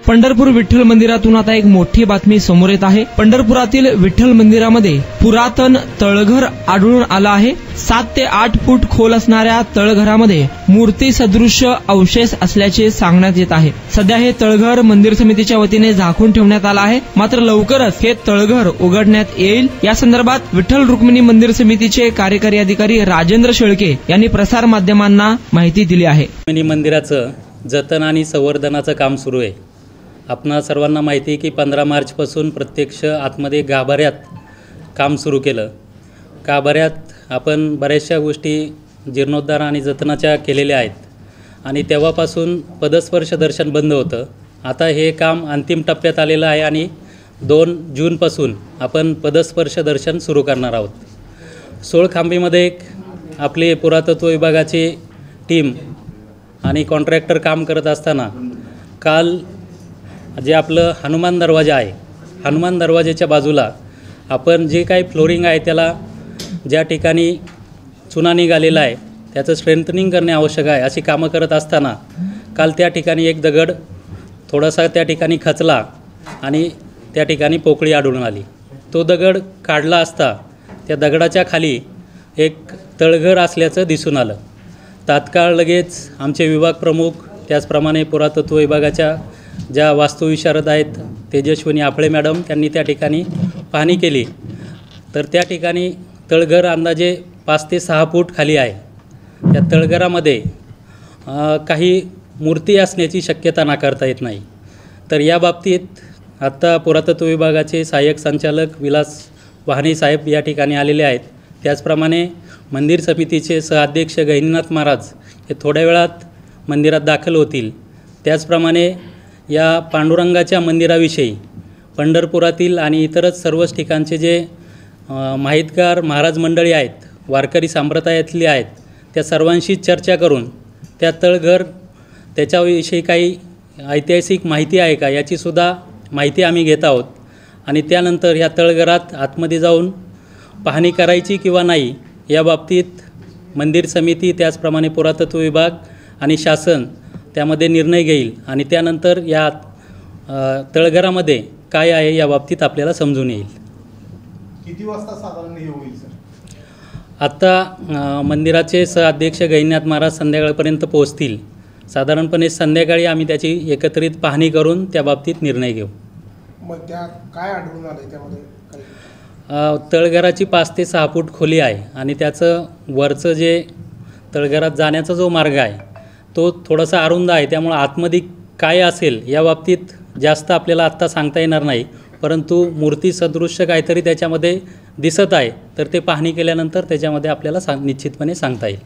पंढरपूर विठ्ठल मंदिरातून आता एक मोठी बातमी समोर येत आहे। पंढरपुरातील विठ्ठल मंदिरामध्ये पुरातन तळघर आढळून आलं आहे। 7 ते 8 फूट खोल असणाऱ्या तळघरामध्ये मूर्ती सदृश्य अवशेष असल्याचे सांगण्यात येत आहे। सध्या हे तळघर मंदिर समितीच्या वतीने झाकून ठेवण्यात आलं आहे, मात्र लवकरच हे तळघर उघडण्यात येईल। या संदर्भात विठ्ठल रुक्मिणी मंदिर समितीचे कार्यकारी अधिकारी राजेंद्र शेळके यांनी प्रसार माध्यमांना माहिती दिली आहे। रुक्मिणी मंदिराचं जतन आणि संवर्धनाचं काम सुरू आहे। आपणा सर्वांना माहिती आहे की 15 मार्चपासून प्रत्यक्ष आतमध्ये गाभाऱ्यात काम सुरू केलं। गाभाऱ्यात आपण बऱ्याचशा गोष्टी जीर्णोद्धार आणि जतनाच्या केलेल्या आहेत आणि तेव्हापासून पदस्पर्श दर्शन बंद होतं। आता हे काम अंतिम टप्प्यात आलेलं आहे आणि 2 जूनपासून आपण पदस्पर्श दर्शन सुरू करणार आहोत। सोळखांबीमध्ये आपले पुरातत्व विभागाची टीम आणि कॉन्ट्रॅक्टर काम करत असताना काल जे आपलं हनुमान दरवाजा आहे, हनुमान दरवाजाच्या बाजूला आपण जे काही फ्लोरिंग आहे त्याला ज्या ठिकाणी चुना निघालेला आहे त्याचं स्ट्रेंथनिंग करणे आवश्यक आहे अशी कामं करत असताना काल त्या ठिकाणी एक दगड थोडासा त्या ठिकाणी खचला आणि त्या ठिकाणी पोकळी आढळून आली। तो दगड काढला असता त्या दगडाच्या खाली एक तळघर असल्याचं दिसून आलं। तात्काळ लगेच आमचे विभाग प्रमुख त्याचप्रमाणे पुरातत्व विभागाच्या ज्या वास्तुविशारद आहेत तेजस्विनी आपळे मॅडम त्यांनी त्या ठिकाणी पाहणी केली, तर त्या ठिकाणी तळघर अंदाजे 5 ते 6 फूट खाली आहे। त्या तळघरामध्ये काही मूर्ती असण्याची शक्यता नाकारता येत नाही। तर या बाबतीत आत्ता पुरातत्व विभागाचे सहाय्यक संचालक विलास वाहने साहेब या ठिकाणी आलेले आहेत। त्याचप्रमाणे मंदिर समितीचे सहअध्यक्ष गहिनीनाथ महाराज हे थोड्या वेळात मंदिरात दाखल होतील। त्याचप्रमाणे या पांडुरंगाच्या मंदिराविषयी पंढरपुरातील आणि इतरच सर्वच ठिकाणचे जे माहितगार महाराज मंडळी आहेत, वारकरी संप्रदायातली आहेत, त्या सर्वांशी चर्चा करून त्या तळघर त्याच्याविषयी काही ऐतिहासिक माहिती आहे का याचीसुद्धा माहिती आम्ही घेत आहोत आणि त्यानंतर ह्या तळघरात आतमध्ये जाऊन पाहणी करायची किंवा नाही या बाबतीत मंदिर समिती त्याचप्रमाणे पुरातत्व विभाग आणि शासन त्यामध्ये निर्णय घेईल आणि त्यानंतर या तळघरामध्ये काय आहे या बाबतीत आपल्याला समजून येईल। किती वाजता साधारण हे होईल सर? आता मंदिराचे सहअध्यक्ष गहिनीनाथ महाराज संध्याकाळपर्यंत पोहोचतील। साधारणपणे संध्याकाळी आम्ही त्याची एकत्रित पाहणी करून त्या बाबतीत निर्णय घेऊ। मग त्या काय आढळून आले त्यामध्ये? तळघराची 5 ते 6 फूट खोली आहे आणि त्याचं वरचं जे तळघरात जाण्याचा जो मार्ग आहे तो थोडासा अरुंद आहे, त्यामुळे आतमध्ये काय असेल या बाबतीत जास्त आपल्याला आत्ता सांगता येणार नाही, परंतु मूर्ती सदृश्य काहीतरी त्याच्यामध्ये दिसत आहे, तर ते पाहणी केल्यानंतर त्याच्यामध्ये आपल्याला निश्चितपणे सांगता येईल।